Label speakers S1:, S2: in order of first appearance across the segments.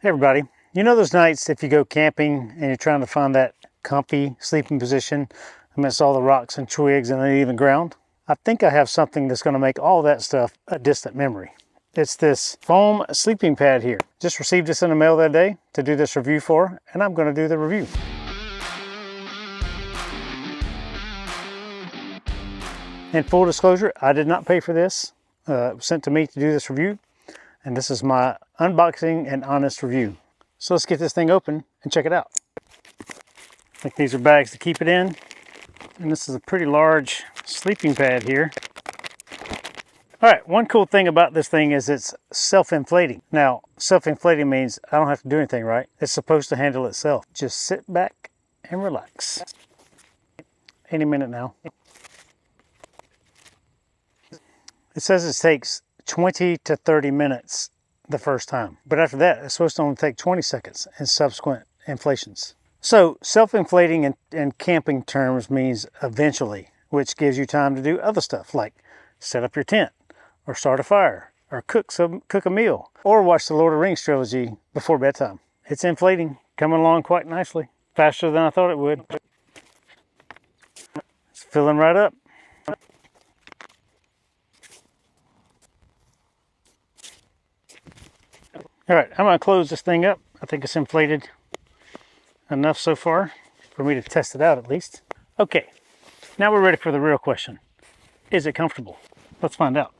S1: Hey everybody, you know those nights if you go camping and you're trying to find that comfy sleeping position amidst all the rocks and twigs and uneven ground? I think I have something that's going to make all that stuff a distant memory. It's this foam sleeping pad here. Just received this in the mail that day to do this review for, and I'm going to do the review. In full disclosure, I did not pay for this. It was sent to me to do this review. And this is my unboxing and honest review. So let's get this thing open and check it out. I think these are bags to keep it in. And this is a pretty large sleeping pad here. All right, one cool thing about this thing is it's self-inflating. Now, self-inflating means I don't have to do anything, right? It's supposed to handle itself. Just sit back and relax. Any minute now. It says it takes 20 to 30 minutes the first time. But after that, it's supposed to only take 20 seconds in subsequent inflations. So self-inflating in camping terms means eventually, which gives you time to do other stuff like set up your tent or start a fire or cook a meal or watch the Lord of the Rings trilogy before bedtime. It's inflating, coming along quite nicely, faster than I thought it would. It's filling right up. All right, I'm gonna close this thing up. I think it's inflated enough so far for me to test it out at least. Okay, now we're ready for the real question. Is it comfortable? Let's find out.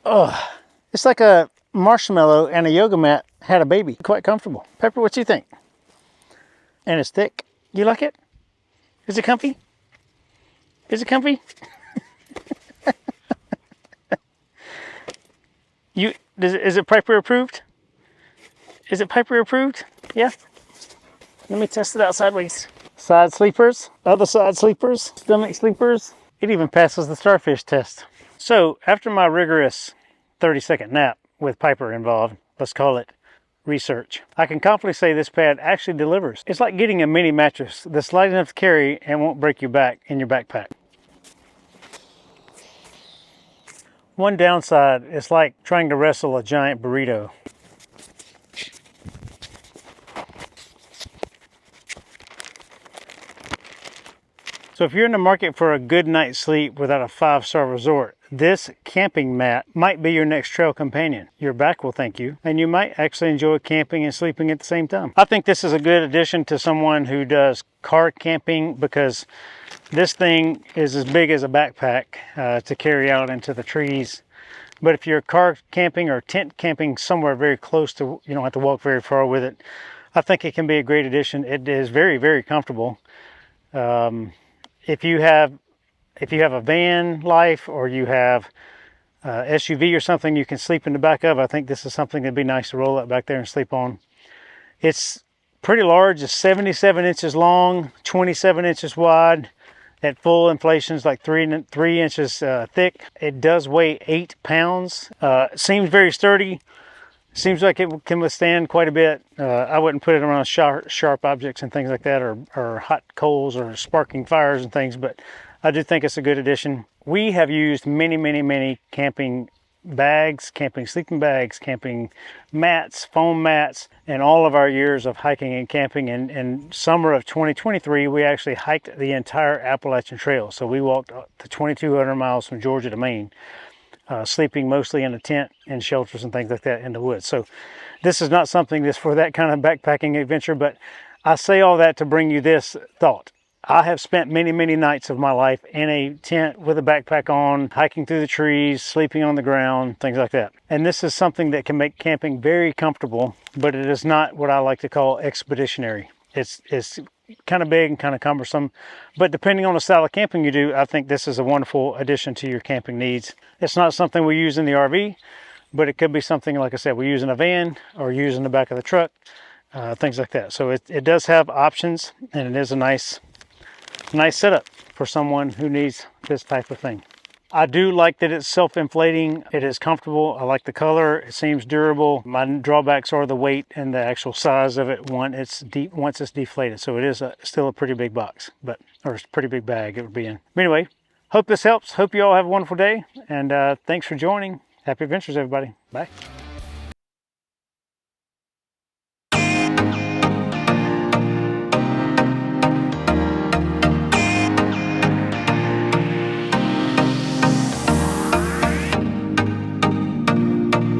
S1: Oh, it's like a marshmallow and a yoga mat had a baby. Quite comfortable. Pepper, what you think? And it's thick. You like it? Is it comfy? Is it comfy? Is it Piper approved? Is it Piper approved? Yeah. Let me test it out sideways. Side sleepers, other side sleepers, stomach sleepers. It even passes the starfish test. So after my rigorous 30-second nap with Piper involved, let's call it research, I can confidently say this pad actually delivers. It's like getting a mini mattress that's light enough to carry and won't break your back in your backpack. One downside is like trying to wrestle a giant burrito. So if you're in the market for a good night's sleep without a 5-star resort, this camping mat might be your next trail companion. Your back will thank you, and you might actually enjoy camping and sleeping at the same time. I think this is a good addition to someone who does car camping because this thing is as big as a backpack to carry out into the trees. But if you're car camping or tent camping somewhere very close to, you don't have to walk very far with it, I think it can be a great addition. It is very, very comfortable. If you have a van life or you have SUV or something you can sleep in the back of, I think this is something that'd be nice to roll up back there and sleep on. It's pretty large. It's 77 inches long, 27 inches wide. At full inflation is like 3 inches thick. It does weigh 8 pounds. Seems very sturdy. Seems like it can withstand quite a bit. I wouldn't put it around sharp objects and things like that, or hot coals or sparking fires and things, but I do think it's a good addition. We have used many camping bags, camping sleeping bags, camping mats, foam mats, in all of our years of hiking and camping. And in summer of 2023, we actually hiked the entire Appalachian Trail. So we walked the 2,200 miles from Georgia to Maine, sleeping mostly in a tent and shelters and things like that in the woods. So this is not something that's for that kind of backpacking adventure, but I say all that to bring you this thought. I have spent many nights of my life in a tent with a backpack on, hiking through the trees, sleeping on the ground, things like that. And this is something that can make camping very comfortable, but it is not what I like to call expeditionary. It's kind of big and kind of cumbersome, but depending on the style of camping you do, I think this is a wonderful addition to your camping needs. It's not something we use in the RV, but it could be something, like I said, we use in a van or use in the back of the truck, things like that. So it does have options, and it is a nice setup for someone who needs this type of thing. I do like that it's self-inflating. It is comfortable. I like the color. It seems durable. My drawbacks are the weight and the actual size of it once it's deflated. So it is still a pretty big box, or a pretty big bag it would be in. But anyway, hope this helps. Hope you all have a wonderful day, and thanks for joining. Happy adventures, everybody. Bye.